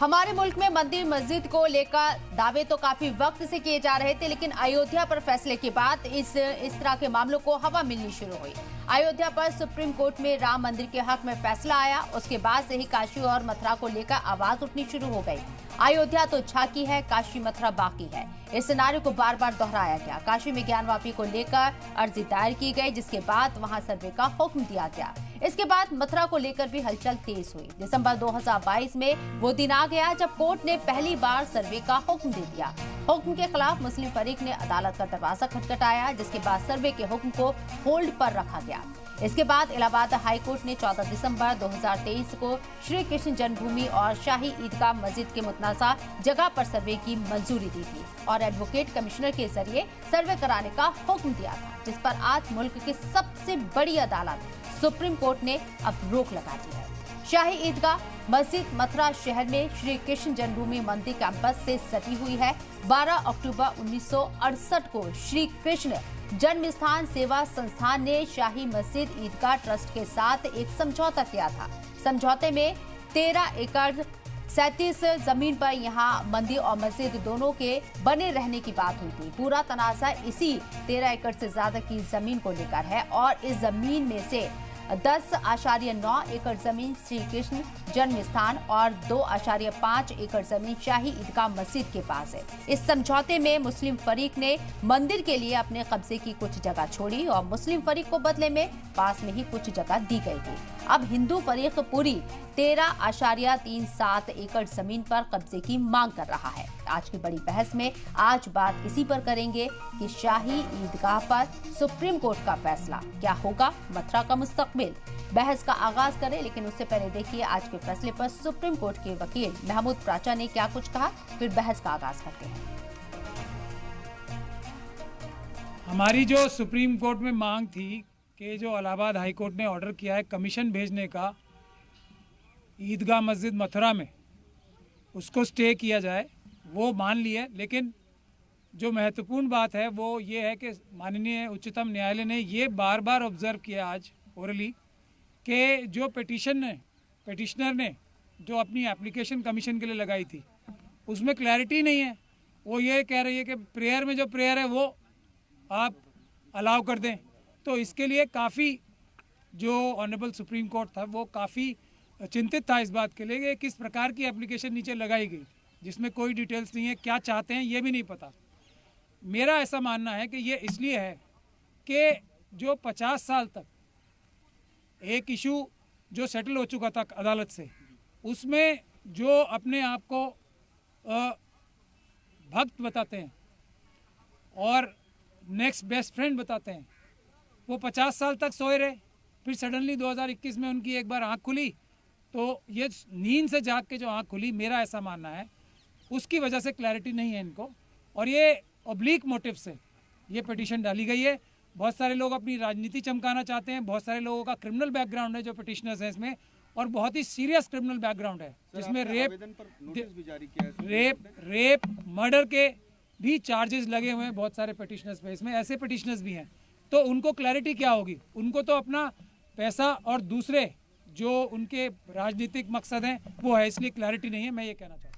हमारे मुल्क में मंदिर मस्जिद को लेकर दावे तो काफी वक्त से किए जा रहे थे, लेकिन अयोध्या पर फैसले के बाद इस तरह के मामलों को हवा मिलनी शुरू हुई। अयोध्या पर सुप्रीम कोर्ट में राम मंदिर के हक में फैसला आया। उसके बाद से ही काशी और मथुरा को लेकर आवाज उठनी शुरू हो गई। अयोध्या तो झांकी है, काशी मथुरा बाकी है। इस सिनारियो को बार बार दोहराया गया। काशी में ज्ञानवापी को लेकर अर्जी दायर की गई, जिसके बाद वहां सर्वे का हुक्म दिया गया। इसके बाद मथुरा को लेकर भी हलचल तेज हुई। दिसंबर 2022 में वो दिन आ गया जब कोर्ट ने पहली बार सर्वे का हुक्म दे दिया। हुक्म के खिलाफ मुस्लिम फरीक ने अदालत का दरवाजा खटखटाया, जिसके बाद सर्वे के हुक्म को होल्ड पर रखा गया। इसके बाद इलाहाबाद हाई कोर्ट ने 14 दिसंबर 2023 को श्री कृष्ण जन्मभूमि और शाही ईदगाह मस्जिद के मुतनाज़ा जगह पर सर्वे की मंजूरी दी थी और एडवोकेट कमिश्नर के जरिए सर्वे कराने का हुक्म दिया था, जिस पर आज मुल्क की सबसे बड़ी अदालत सुप्रीम कोर्ट ने अब रोक लगा दी है। शाही ईदगाह मस्जिद मथुरा शहर में श्री कृष्ण जन्मभूमि मंदिर कैंपस से सटी हुई है। 12 अक्टूबर 1968 को श्री कृष्ण जन्म स्थान सेवा संस्थान ने शाही मस्जिद ईदगाह ट्रस्ट के साथ एक समझौता किया था। समझौते में 13 एकड़ 37 जमीन पर यहां मंदिर और मस्जिद दोनों के बने रहने की बात हुई थी। पूरा तनाज़ा इसी 13 एकड़ से ज्यादा की जमीन को लेकर है और इस जमीन में से 10.9 एकड़ जमीन श्री कृष्ण जन्म स्थान और 2.5 एकड़ जमीन शाही ईदगाह मस्जिद के पास है। इस समझौते में मुस्लिम फरीक ने मंदिर के लिए अपने कब्जे की कुछ जगह छोड़ी और मुस्लिम फरीक को बदले में पास में ही कुछ जगह दी गई थी। अब हिंदू फरीक पूरी 13.37 एकड़ जमीन पर कब्जे की मांग कर रहा है। आज की बड़ी बहस में आज बात इसी पर करेंगे कि शाही ईदगाह पर सुप्रीम कोर्ट का फैसला क्या होगा, मथुरा का मुस्तकबिल। बहस का आगाज करें, लेकिन उससे पहले देखिए आज के फैसले पर सुप्रीम कोर्ट के वकील महमूद प्राचा ने क्या कुछ कहा, फिर बहस का आगाज करते हैं। हमारी जो सुप्रीम कोर्ट में मांग थी कि जो इलाहाबाद हाई कोर्ट ने ऑर्डर किया है कमीशन भेजने का ईदगाह मस्जिद मथुरा में, उसको स्टे किया जाए, वो मान लिया। लेकिन जो महत्वपूर्ण बात है वो ये है कि माननीय उच्चतम न्यायालय ने ये बार बार ऑब्जर्व किया आज ओरली कि जो पिटिशनर ने जो अपनी एप्लीकेशन कमीशन के लिए लगाई थी उसमें क्लैरिटी नहीं है। वो ये कह रही है कि प्रेयर में जो प्रेयर है वो आप अलाउ कर दें। तो इसके लिए काफ़ी जो ऑनरेबल सुप्रीम कोर्ट था वो काफ़ी चिंतित था इस बात के लिए कि किस प्रकार की एप्लीकेशन नीचे लगाई गई, जिसमें कोई डिटेल्स नहीं है, क्या चाहते हैं ये भी नहीं पता। मेरा ऐसा मानना है कि ये इसलिए है कि जो 50 साल तक एक इशू जो सेटल हो चुका था अदालत से, उसमें जो अपने आप को भक्त बताते हैं और नेक्स्ट बेस्ट फ्रेंड बताते हैं, वो 50 साल तक सोए रहे। फिर सडनली 2021 में उनकी एक बार आँख खुली, तो ये नींद से जाग के जो आँख खुली, मेरा ऐसा मानना है उसकी वजह से क्लैरिटी नहीं है इनको, और ये ऑब्लिक मोटिव से ये पिटीशन डाली गई है। बहुत सारे लोग अपनी राजनीति चमकाना चाहते हैं, बहुत सारे लोगों का क्रिमिनल बैकग्राउंड है जो पिटिशनर्स हैं इसमें, और बहुत ही सीरियस क्रिमिनल बैकग्राउंड है जिसमें रेप मर्डर के भी चार्जेस लगे हुए हैं बहुत सारे पिटिशनर्स पे। इसमें ऐसे पिटिशनर्स भी हैं, तो उनको क्लैरिटी क्या होगी? उनको तो अपना पैसा और दूसरे जो उनके राजनीतिक मकसद हैं वो है, इसलिए क्लैरिटी नहीं है। मैं ये कहना चाहता हूँ।